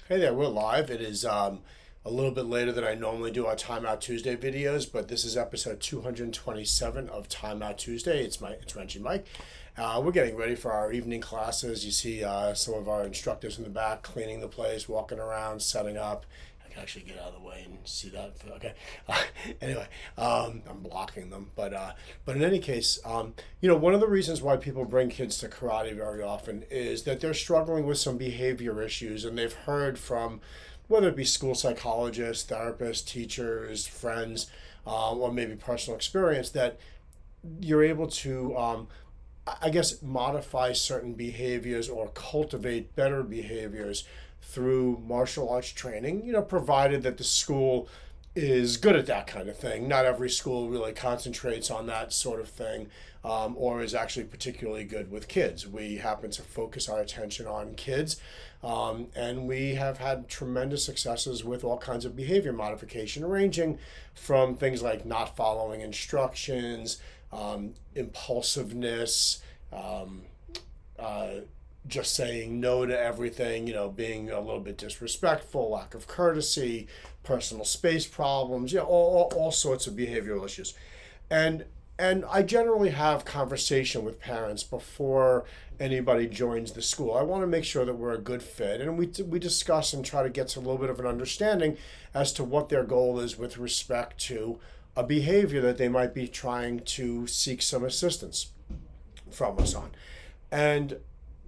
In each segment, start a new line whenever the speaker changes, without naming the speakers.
Hey there, we're live. It is a little bit later than I normally do our Timeout Tuesday videos, but this is episode 227 of Timeout Tuesday. It's Reggie Mike. We're getting ready for our evening classes. You see some of our instructors in the back cleaning the place, walking around, setting up. I can actually get out of the way and see that. Okay. Anyway, I'm blocking them, but in any case, one of the reasons why people bring kids to karate very often is that they're struggling with some behavior issues, and they've heard from whether it be school psychologists, therapists, teachers, friends, or maybe personal experience that you're able to I guess, modify certain behaviors or cultivate better behaviors through martial arts training, provided that the school is good at that kind of thing. Not every school really concentrates on that sort of thing, or is actually particularly good with kids. We happen to focus our attention on kids, and we have had tremendous successes with all kinds of behavior modification, ranging from things like not following instructions, impulsiveness, um, uh, just saying no to everything, being a little bit disrespectful, lack of courtesy, personal space problems, all sorts of behavioral issues. And and I generally have conversation with parents before anybody joins the school. I want to make sure that we're a good fit, and we discuss and try to get to a little bit of an understanding as to what their goal is with respect to a behavior that they might be trying to seek some assistance from us on. And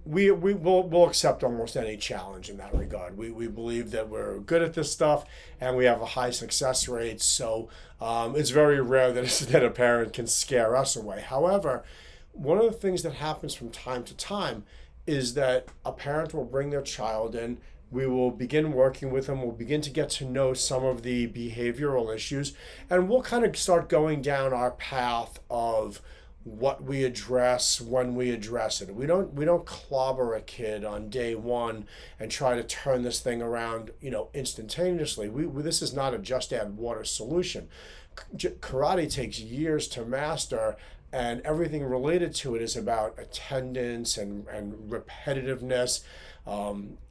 we'll accept almost any challenge in that regard. We believe that we're good at this stuff and we have a high success rate. So it's very rare that a parent can scare us away. However, one of the things that happens from time to time is that a parent will bring their child in. We will begin working with them. We'll begin to get to know some of the behavioral issues, and we'll kind of start going down our path of what we address when we address it. We don't clobber a kid on day one and try to turn this thing around, instantaneously. This is not a just add water solution. Karate takes years to master, and everything related to it is about attendance and repetitiveness,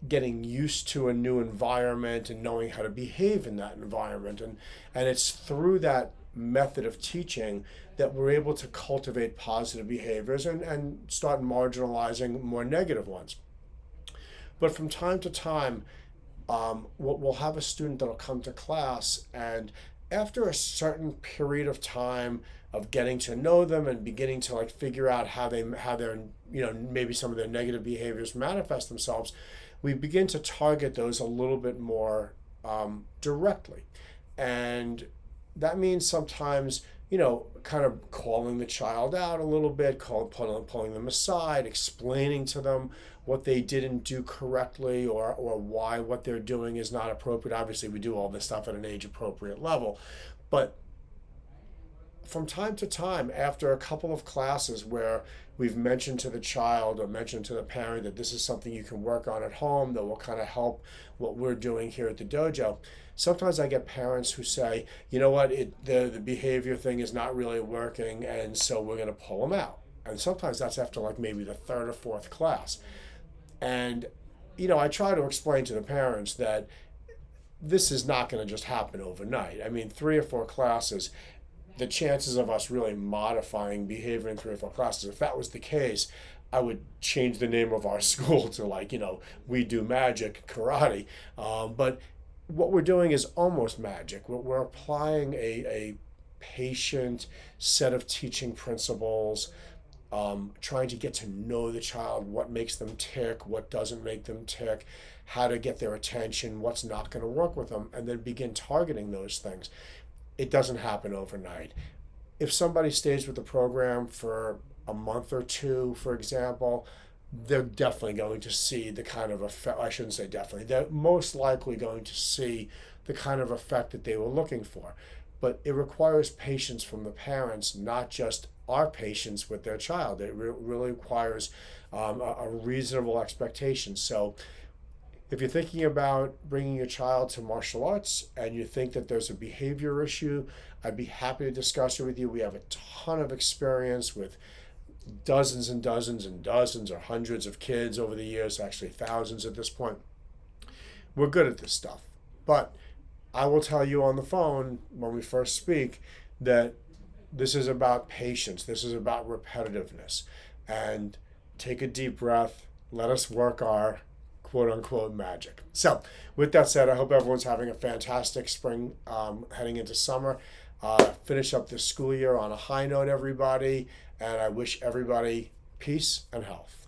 getting used to a new environment and knowing how to behave in that environment. And it's through that method of teaching that we're able to cultivate positive behaviors and start marginalizing more negative ones. But from time to time, we'll have a student that'll come to class, and after a certain period of time of getting to know them and beginning to like figure out how their maybe some of their negative behaviors manifest themselves, we begin to target those a little bit more directly. And that means sometimes, kind of calling the child out a little bit, pulling them aside, explaining to them what they didn't do correctly, or why what they're doing is not appropriate. Obviously, we do all this stuff at an age appropriate level. But from time to time, after a couple of classes where we've mentioned to the child or mentioned to the parent that this is something you can work on at home that will kind of help what we're doing here at the dojo, sometimes I get parents who say, you know what, the behavior thing is not really working, and so we're going to pull them out. And sometimes that's after like maybe the third or fourth class. And, I try to explain to the parents that this is not going to just happen overnight. I mean, 3 or 4 classes, the chances of us really modifying behavior in 3 or 4 classes, if that was the case, I would change the name of our school to we do magic karate. But what we're doing is almost magic. We're applying a patient set of teaching principles, trying to get to know the child, what makes them tick, what doesn't make them tick, how to get their attention, what's not going to work with them, and then begin targeting those things. It doesn't happen overnight. If somebody stays with the program for a month or two, for example, they're definitely going to see the kind of effect. I shouldn't say definitely. They're most likely going to see the kind of effect that they were looking for. But it requires patience from the parents, not just our patience with their child. It really requires a reasonable expectation. So if you're thinking about bringing your child to martial arts and you think that there's a behavior issue, I'd be happy to discuss it with you. We have a ton of experience with dozens and dozens and dozens or hundreds of kids over the years, actually thousands at this point. we're good at this stuff. But I will tell you on the phone when we first speak that this is about patience. This is about repetitiveness. And take a deep breath. Let us work our quote unquote magic. So, with that said, I hope everyone's having a fantastic spring heading into summer. Finish up this school year on a high note, everybody. And I wish everybody peace and health.